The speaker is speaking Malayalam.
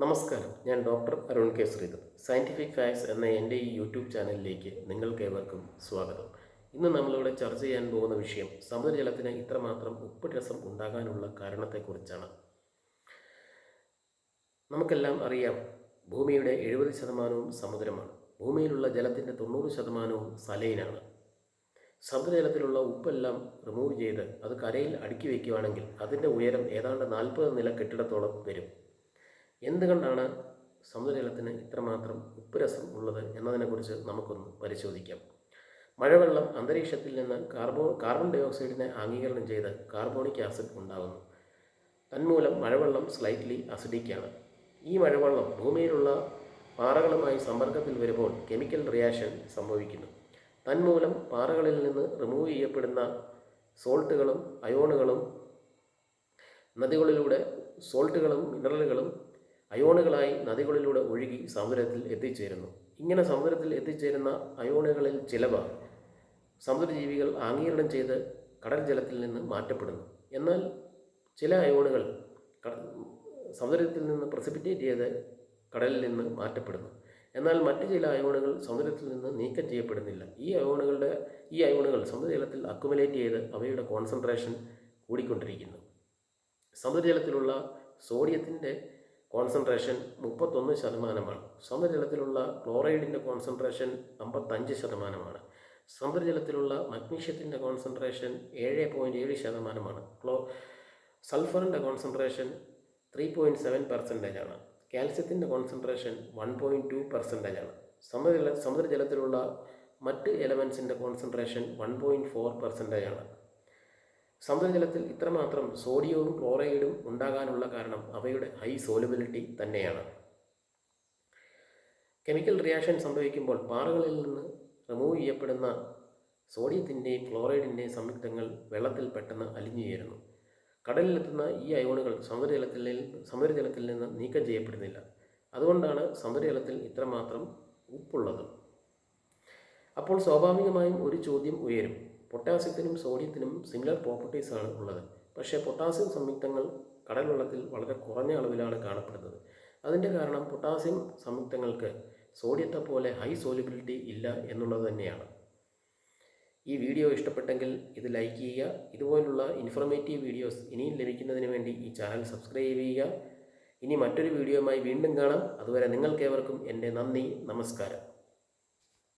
നമസ്കാരം, ഞാൻ doctor Arun K Sreedhar. Scientific facts എന്ന എൻ്റെ ഈ യൂട്യൂബ് ചാനലിലേക്ക് നിങ്ങൾക്കേവർക്കും സ്വാഗതം. ഇന്ന് നമ്മളിവിടെ ചർച്ച ചെയ്യാൻ പോകുന്ന വിഷയം സമുദ്രജലത്തിന് ഇത്രമാത്രം ഉപ്പ് രസം ഉണ്ടാകാനുള്ള കാരണത്തെക്കുറിച്ചാണ്. നമുക്കെല്ലാം അറിയാം, ഭൂമിയുടെ 70% സമുദ്രമാണ്. ഭൂമിയിലുള്ള ജലത്തിൻ്റെ 90% സലൈനാണ്. സമുദ്രജലത്തിലുള്ള ഉപ്പെല്ലാം റിമൂവ് ചെയ്ത് അത് കരയിൽ അടുക്കി വയ്ക്കുകയാണെങ്കിൽ അതിൻ്റെ ഉയരം ഏതാണ്ട് 40 നില കെട്ടിടത്തോളം വരും. എന്തുകൊണ്ടാണ് സമുദ്രജലത്തിന് ഇത്രമാത്രം ഉപ്പ് രസം ഉള്ളത് എന്നതിനെക്കുറിച്ച് നമുക്കൊന്ന് പരിശോധിക്കാം. മഴവെള്ളം അന്തരീക്ഷത്തിൽ നിന്ന് കാർബൺ ഡൈ ഓക്സൈഡിനെ ആഗിരണം ചെയ്ത് കാർബോണിക് ആസിഡ് ഉണ്ടാകുന്നു. തന്മൂലം മഴവെള്ളം സ്ലൈറ്റ്ലി അസിഡിക്കാണ്. ഈ മഴവെള്ളം ഭൂമിയിലുള്ള പാറകളുമായി സമ്പർക്കത്തിൽ വരുമ്പോൾ കെമിക്കൽ റിയാക്ഷൻ സംഭവിക്കുന്നു. തന്മൂലം പാറകളിൽ നിന്ന് റിമൂവ് ചെയ്യപ്പെടുന്ന സോൾട്ടുകളും അയോണുകളും നദികളിലൂടെ മിനറലുകളും അയോണുകളായി നദികളിലൂടെ ഒഴുകി സമുദ്രത്തിൽ എത്തിച്ചേരുന്നു. ഇങ്ങനെ സമുദ്രത്തിൽ എത്തിച്ചേരുന്ന അയോണുകളിൽ ചിലവ സമുദ്രജീവികൾ ആഗിരണം ചെയ്ത് കടൽ ജലത്തിൽ നിന്ന് മാറ്റപ്പെടുന്നു. എന്നാൽ ചില അയോണുകൾ സമുദ്രത്തിൽ നിന്ന് പ്രസിപ്പിറ്റേറ്റ് ചെയ്ത് കടലിൽ നിന്ന് മാറ്റപ്പെടുന്നു. എന്നാൽ മറ്റ് ചില അയോണുകൾ സമുദ്രത്തിൽ നിന്ന് നീക്കം ചെയ്യപ്പെടുന്നില്ല. ഈ അയോണുകൾ സമുദ്രജലത്തിൽ അക്കുമുലേറ്റ് ചെയ്ത് അവയുടെ കോൺസെൻട്രേഷൻ കൂടിക്കൊണ്ടിരിക്കുന്നു. സമുദ്രജലത്തിലുള്ള സോഡിയത്തിൻ്റെ കോൺസെൻട്രേഷൻ 31%. സമുദ്രജലത്തിലുള്ള ക്ലോറൈഡിൻ്റെ കോൺസെൻട്രേഷൻ 55%. സമുദ്രജലത്തിലുള്ള മഗ്നീഷ്യത്തിൻ്റെ കോൺസെൻട്രേഷൻ 7.7%. സൾഫറിൻ്റെ കോൺസെൻട്രേഷൻ 3.7%. കാൽസ്യത്തിൻ്റെ കോൺസെൻട്രേഷൻ 1.2%. സമുദ്രജലത്തിലുള്ള മറ്റ് എലമെൻസിൻ്റെ കോൺസെൻട്രേഷൻ 1.4%. സമുദ്രജലത്തിൽ ഇത്രമാത്രം സോഡിയവും ക്ലോറൈഡും ഉണ്ടാകാനുള്ള കാരണം അവയുടെ ഹൈ സോലുബിലിറ്റി തന്നെയാണ്. കെമിക്കൽ റിയാക്ഷൻ സംഭവിക്കുമ്പോൾ പാറകളിൽ നിന്ന് റിമൂവ് ചെയ്യപ്പെടുന്ന സോഡിയത്തിൻ്റെയും ക്ലോറൈഡിൻ്റെയും സംയുക്തങ്ങൾ വെള്ളത്തിൽ പെട്ടെന്ന് അലിഞ്ഞു ചേരുന്നു. കടലിലെത്തുന്ന ഈ അയോണുകൾ സമുദ്രജലത്തിൽ നിന്ന് നീക്കം ചെയ്യപ്പെടുന്നില്ല. അതുകൊണ്ടാണ് സമുദ്രജലത്തിൽ ഇത്രമാത്രം ഉപ്പുള്ളത്. അപ്പോൾ സ്വാഭാവികമായും ഒരു ചോദ്യം ഉയരും. പൊട്ടാസ്യത്തിനും സോഡിയത്തിനും സിമിലർ പ്രോപ്പർട്ടീസാണ് ഉള്ളത്. പക്ഷേ പൊട്ടാസ്യം സംയുക്തങ്ങൾ കടൽ വെള്ളത്തിൽ വളരെ കുറഞ്ഞ അളവിലാണ് കാണപ്പെടുന്നത്. അതിൻ്റെ കാരണം പൊട്ടാസ്യം സംയുക്തങ്ങൾക്ക് സോഡിയത്തെ പോലെ ഹൈ സോലുബിലിറ്റി ഇല്ല എന്നുള്ളത് തന്നെയാണ്. ഈ വീഡിയോ ഇഷ്ടപ്പെട്ടെങ്കിൽ ഇത് ലൈക്ക് ചെയ്യുക. ഇതുപോലുള്ള ഇൻഫോർമേറ്റീവ് വീഡിയോസ് ഇനിയും ലഭിക്കുന്നതിന് വേണ്ടി ഈ ചാനൽ സബ്സ്ക്രൈബ് ചെയ്യുക. ഇനി മറ്റൊരു വീഡിയോയുമായി വീണ്ടും കാണാം. അതുവരെ നിങ്ങൾക്കേവർക്കും എൻ്റെ നന്ദി, നമസ്കാരം.